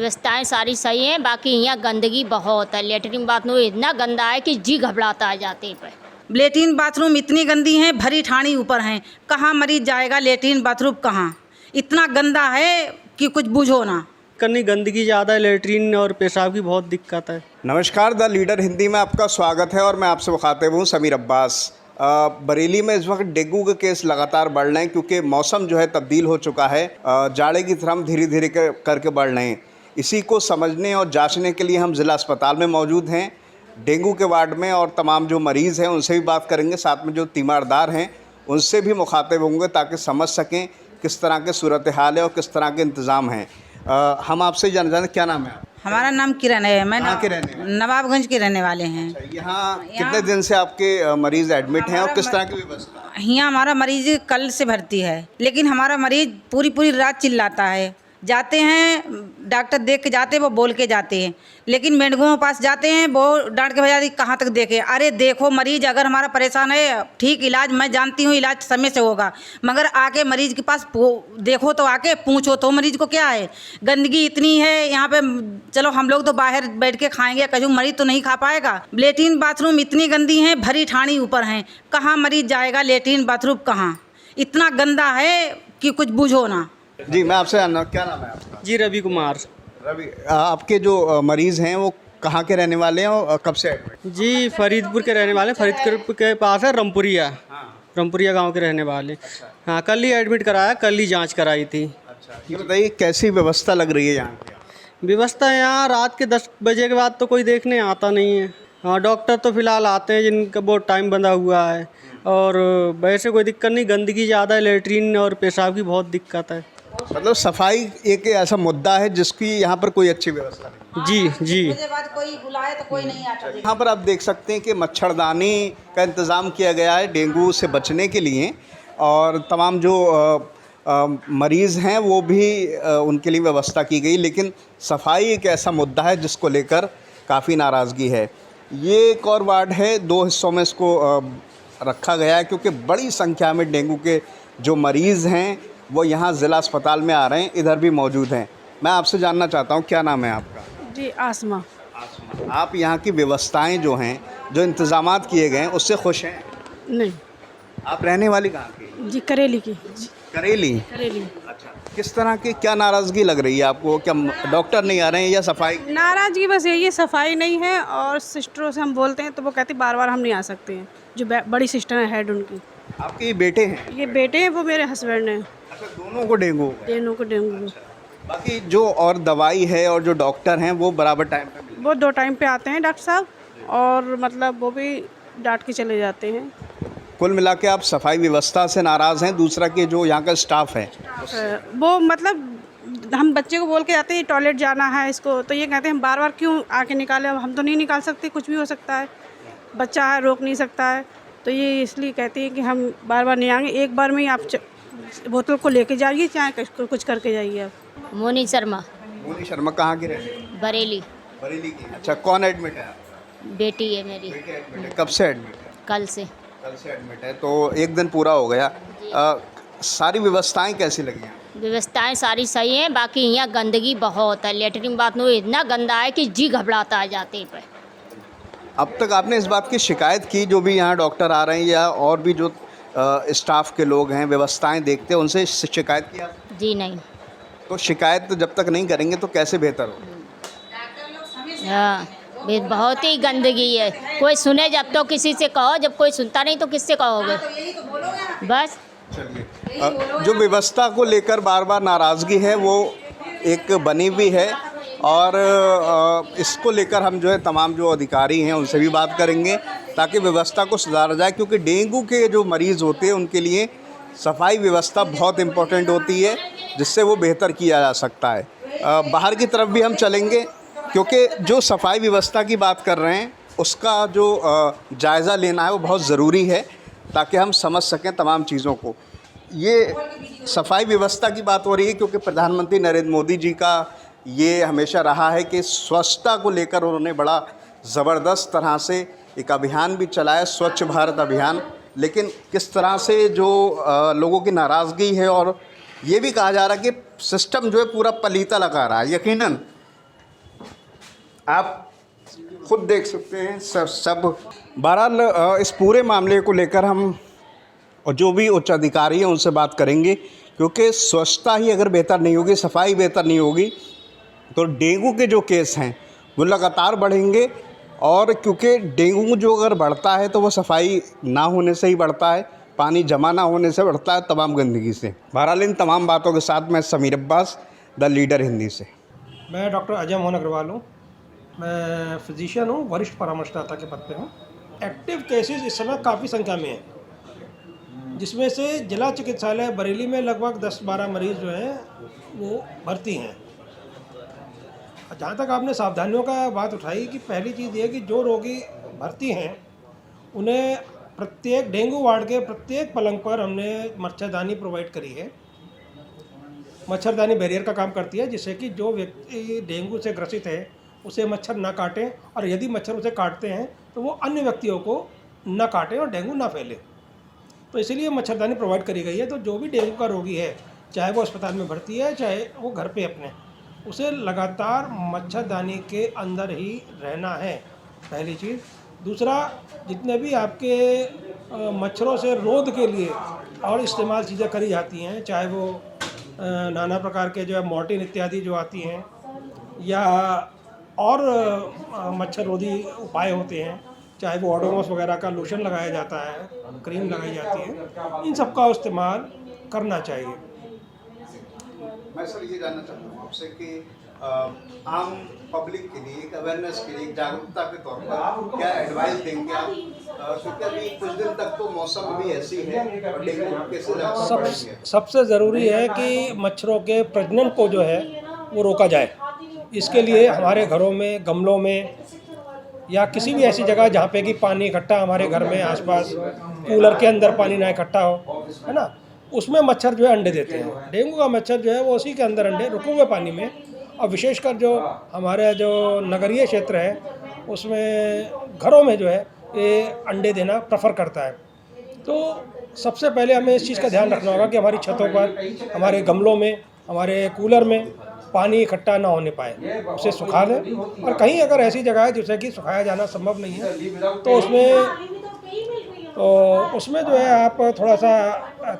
व्यवस्थाएं सारी सही हैं, बाकी यहाँ गंदगी बहुत है। लेटरिन बाथरूम इतना गंदा है कि जी घबराता है जाते पे। लेटरिन बाथरूम इतनी गंदी हैं, भरी ठाणी ऊपर हैं। कहाँ मरीज जाएगा लेटरिन बाथरूम, कहाँ इतना गंदा है कि कुछ बूझो ना। करनी गंदगी ज़्यादा है, लेटरिन और पेशाब की बहुत दिक्कत है। नमस्कार, द लीडर हिंदी में आपका स्वागत है और मैं आपसे मुखातिब हूँ समीर अब्बास। बरेली में इस वक्त डेंगू के केस लगातार बढ़ रहे हैं क्योंकि मौसम जो है तब्दील हो चुका है। जाड़े की तरफ धीरे धीरे करके बढ़ रहे हैं। इसी को समझने और जांचने के लिए हम ज़िला अस्पताल में मौजूद हैं, डेंगू के वार्ड में, और तमाम जो मरीज़ हैं उनसे भी बात करेंगे। साथ में जो तीमारदार हैं उनसे भी मुखातिब होंगे ताकि समझ सकें किस तरह के सूरत हाल है और किस तरह के इंतज़ाम हैं। हम आपसे जानना चाहते हैं, क्या नाम है आप? हमारा नाम किरण है। मैं कहाँ के रहने वाले? नवाबगंज के रहने वाले हैं। यहाँ कितने दिन से आपके मरीज़ एडमिट हैं और किस तरह की व्यवस्था? यहाँ हमारा मरीज कल से भर्ती है, लेकिन हमारा मरीज पूरी पूरी रात चिल्लाता है। जाते हैं डॉक्टर देख के जाते हैं, वो बोल के जाते हैं, लेकिन मेंढकों के पास जाते हैं, वो डांट के भैया कहाँ तक देखे। अरे देखो मरीज अगर हमारा परेशान है, ठीक इलाज मैं जानती हूँ, इलाज समय से होगा, मगर आके मरीज के पास देखो तो आके पूछो तो मरीज को क्या है। गंदगी इतनी है यहाँ पे, चलो हम लोग तो बाहर बैठ के खाएंगे, कहीं मरीज तो नहीं खा पाएगा। लेटरिन बाथरूम इतनी गंदी हैं, भरी ठाणी ऊपर हैं। कहाँ मरीज जाएगा लेटरिन बाथरूम, कहाँ इतना गंदा है कि कुछ बूझो ना। जी, मैं आपसे जानना, क्या नाम है आपका? जी रवि कुमार। रवि, आपके जो मरीज़ हैं वो कहाँ के रहने वाले हैं और कब से एडमिट? जी फरीदपुर के रहने वाले, फरीदपुर के पास है रमपुरिया। रमपुरिया गांव के रहने वाले। हाँ, कल ही एडमिट कराया, कल ही जांच कराई थी। अच्छा, ये बताइए कैसी व्यवस्था लग रही है यहाँ पे? व्यवस्था यहाँ रात के 10 बजे के बाद तो कोई देखने आता नहीं है। हाँ, डॉक्टर तो फिलहाल आते हैं जिनका बहुत टाइम बंधा हुआ है, और वैसे कोई दिक्कत नहीं। गंदगी ज़्यादा है, लेटरिन और पेशाब की बहुत दिक्कत है। मतलब सफाई एक ऐसा मुद्दा है जिसकी यहाँ पर कोई अच्छी व्यवस्था नहीं। जी बाद कोई बुलाए तो कोई नहीं आता। यहाँ पर आप देख सकते हैं कि मच्छरदानी का इंतज़ाम किया गया है डेंगू से बचने के लिए, और तमाम जो मरीज़ हैं वो भी उनके लिए व्यवस्था की गई। लेकिन सफाई एक ऐसा मुद्दा है जिसको लेकर काफ़ी नाराज़गी है। ये एक और वार्ड है, 2 हिस्सों में इसको रखा गया है क्योंकि बड़ी संख्या में डेंगू के जो मरीज़ हैं वो यहाँ ज़िला अस्पताल में आ रहे हैं, इधर भी मौजूद हैं। मैं आपसे जानना चाहता हूँ, क्या नाम है आपका? जी आसमा। आप यहाँ की व्यवस्थाएं जो हैं, जो इंतज़ामात किए गए हैं, उससे खुश हैं? नहीं। आप रहने वाली कहाँ की? जी करेली की। जी करेली। करेली। अच्छा, किस तरह की क्या नाराज़गी लग रही है आपको? क्या डॉक्टर नहीं आ रहे हैं या सफाई? नाराज़गी बस यही है, सफाई नहीं है, और सिस्टरों से हम बोलते हैं तो वो कहती बार बार हम नहीं आ सकते हैं। जो बड़ी सिस्टर है हेड उनकी। आपके ये बेटे हैं? ये बेटे हैं, वो मेरे हस्बैंड हैं। अच्छा, दोनों को डेंगू? दोनों को डेंगू। बाकी जो और दवाई है और जो डॉक्टर हैं वो बराबर टाइम पे मिलते हैं? वो 2 टाइम पे आते हैं डॉक्टर साहब, और मतलब वो भी डांट के चले जाते हैं। कुल मिला के आप सफाई व्यवस्था से नाराज़ हैं। दूसरा कि जो यहाँ का स्टाफ है वो मतलब हम बच्चे को बोल के जाते हैं टॉयलेट जाना है इसको, तो ये कहते हैं हम बार बार क्यों आके निकालें। अब हम तो नहीं निकाल सकते, कुछ भी हो सकता है, बच्चा है रोक नहीं सकता है, तो ये इसलिए कहती है कि हम बार बार नहीं आएंगे। एक बार में ही आप बोतल को लेके जाइए, चाहे कुछ करके जाइए। आप मोनी शर्मा। मोनी शर्मा कहाँ की रहने वाली? बरेली। बरेली की। अच्छा, कौन एडमिट है? बेटी है मेरी। बेटी एडमिट है। कब से एडमिट है? कल से। कल से एडमिट है, तो 1 दिन पूरा हो गया। सारी व्यवस्थाएं कैसी लगी हैं? व्यवस्थाएं सारी सही हैं, बाकी यहाँ गंदगी बहुत है। लेटरिन बाथरूम इतना गंदा है कि जी घबराता है जाते पे। अब तक आपने इस बात की शिकायत की, जो भी यहाँ डॉक्टर आ रहे हैं या और भी जो स्टाफ के लोग हैं व्यवस्थाएं देखते हैं, उनसे शिकायत की आप? जी नहीं। तो शिकायत जब तक नहीं करेंगे तो कैसे बेहतर हो? हाँ, बहुत ही गंदगी है। कोई सुने जब तो किसी से कहो, जब कोई सुनता नहीं तो किससे कहोगे? बस। चलिए, जो व्यवस्था को लेकर बार बार नाराज़गी है वो एक बनी हुई है, और इसको लेकर हम जो है तमाम जो अधिकारी हैं उनसे भी बात करेंगे ताकि व्यवस्था को सुधारा जाए, क्योंकि डेंगू के जो मरीज़ होते हैं उनके लिए सफाई व्यवस्था बहुत इम्पोर्टेंट होती है, जिससे वो बेहतर किया जा सकता है। बाहर की तरफ भी हम चलेंगे क्योंकि जो सफाई व्यवस्था की बात कर रहे हैं उसका जो जायज़ा लेना है वो बहुत ज़रूरी है ताकि हम समझ सकें तमाम चीज़ों को। ये सफाई व्यवस्था की बात हो रही है क्योंकि प्रधानमंत्री नरेंद्र मोदी जी का ये हमेशा रहा है कि स्वच्छता को लेकर उन्होंने बड़ा ज़बरदस्त तरह से एक अभियान भी चलाया, स्वच्छ भारत अभियान। लेकिन किस तरह से जो लोगों की नाराज़गी है, और ये भी कहा जा रहा है कि सिस्टम जो है पूरा पलीता लगा रहा है। यकीनन आप खुद देख सकते हैं सब बहरहाल इस पूरे मामले को लेकर हम और जो भी उच्च अधिकारी हैं उनसे बात करेंगे, क्योंकि स्वच्छता ही अगर बेहतर नहीं होगी, सफाई बेहतर नहीं होगी, तो डेंगू के जो केस हैं वो लगातार बढ़ेंगे। और क्योंकि डेंगू जो अगर बढ़ता है तो वो सफाई ना होने से ही बढ़ता है, पानी जमा ना होने से बढ़ता है, तमाम गंदगी से। बहरहाल इन तमाम बातों के साथ मैं समीर अब्बास, द लीडर हिंदी से। मैं डॉक्टर अजय मोहन अग्रवाल हूँ। मैं फिजिशियन हूँ, वरिष्ठ परामर्शदाता के पद पे हूँ। एक्टिव केसेस इस समय काफ़ी संख्या में हैं, जिसमें से जिला चिकित्सालय बरेली में लगभग 10-12 मरीज़ जो हैं वो भर्ती हैं। जहाँ तक आपने सावधानियों का बात उठाई कि पहली चीज़ ये कि जो रोगी भर्ती हैं उन्हें प्रत्येक डेंगू वार्ड के प्रत्येक पलंग पर हमने मच्छरदानी प्रोवाइड करी है। मच्छरदानी बैरियर का काम करती है, जिससे कि जो व्यक्ति डेंगू से ग्रसित है उसे मच्छर ना काटें, और यदि मच्छर उसे काटते हैं तो वो अन्य व्यक्तियों को ना काटें और डेंगू ना फैले। तो इसीलिए मच्छरदानी प्रोवाइड करी गई है। तो जो भी डेंगू का रोगी है, चाहे वो अस्पताल में भर्ती है चाहे वो घर पे अपने, उसे लगातार मच्छरदानी के अंदर ही रहना है, पहली चीज़। दूसरा, जितने भी आपके मच्छरों से रोध के लिए और इस्तेमाल चीज़ें करी जाती हैं, चाहे वो नाना प्रकार के जो है मॉर्टिन इत्यादि जो आती हैं, या और मच्छर रोधी उपाय होते हैं, चाहे वो ओडोमॉस वगैरह का लोशन लगाया जाता है, क्रीम लगाई जाती है, इन सब का इस्तेमाल करना चाहिए। मैं सर ये जानना चाहता हूँ आपसे कि आम पब्लिक के लिए, एक अवेयरनेस के लिए, जागरूकता के तौर पर क्या एडवाइस देंगे आप? क्योंकि अभी कुछ दिन तक तो मौसम भी ऐसी है और डेंगू कैसे ज़्यादा बढ़ेंगे। सबसे ज़रूरी है कि मच्छरों के प्रजनन को जो है वो रोका जाए। इसके लिए हमारे घरों में, गमलों में, या किसी भी ऐसी जगह जहाँ पे कि पानी इकट्ठा, हमारे घर में आसपास कूलर के अंदर पानी ना इकट्ठा हो, है ना, उसमें मच्छर जो है अंडे देते हैं। डेंगू का मच्छर जो है वो उसी के अंदर अंडे रुके हुए पानी में, और विशेषकर जो हमारे जो नगरीय क्षेत्र है उसमें घरों में जो है ये अंडे देना प्रेफर करता है। तो सबसे पहले हमें इस चीज़ का ध्यान रखना होगा कि हमारी छतों पर, हमारे गमलों में, हमारे कूलर में पानी इकट्ठा ना होने पाए, उसे सुखा दें। और कहीं अगर ऐसी जगह है जिससे कि सुखाया जाना संभव नहीं है तो उसमें जो है आप थोड़ा सा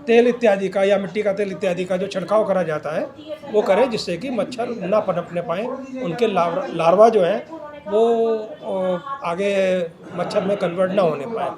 तेल इत्यादि का या मिट्टी का तेल इत्यादि का जो छिड़काव करा जाता है वो करें, जिससे कि मच्छर ना पनपने पाएँ, उनके लार्वा जो है वो आगे मच्छर में कन्वर्ट ना होने पाए।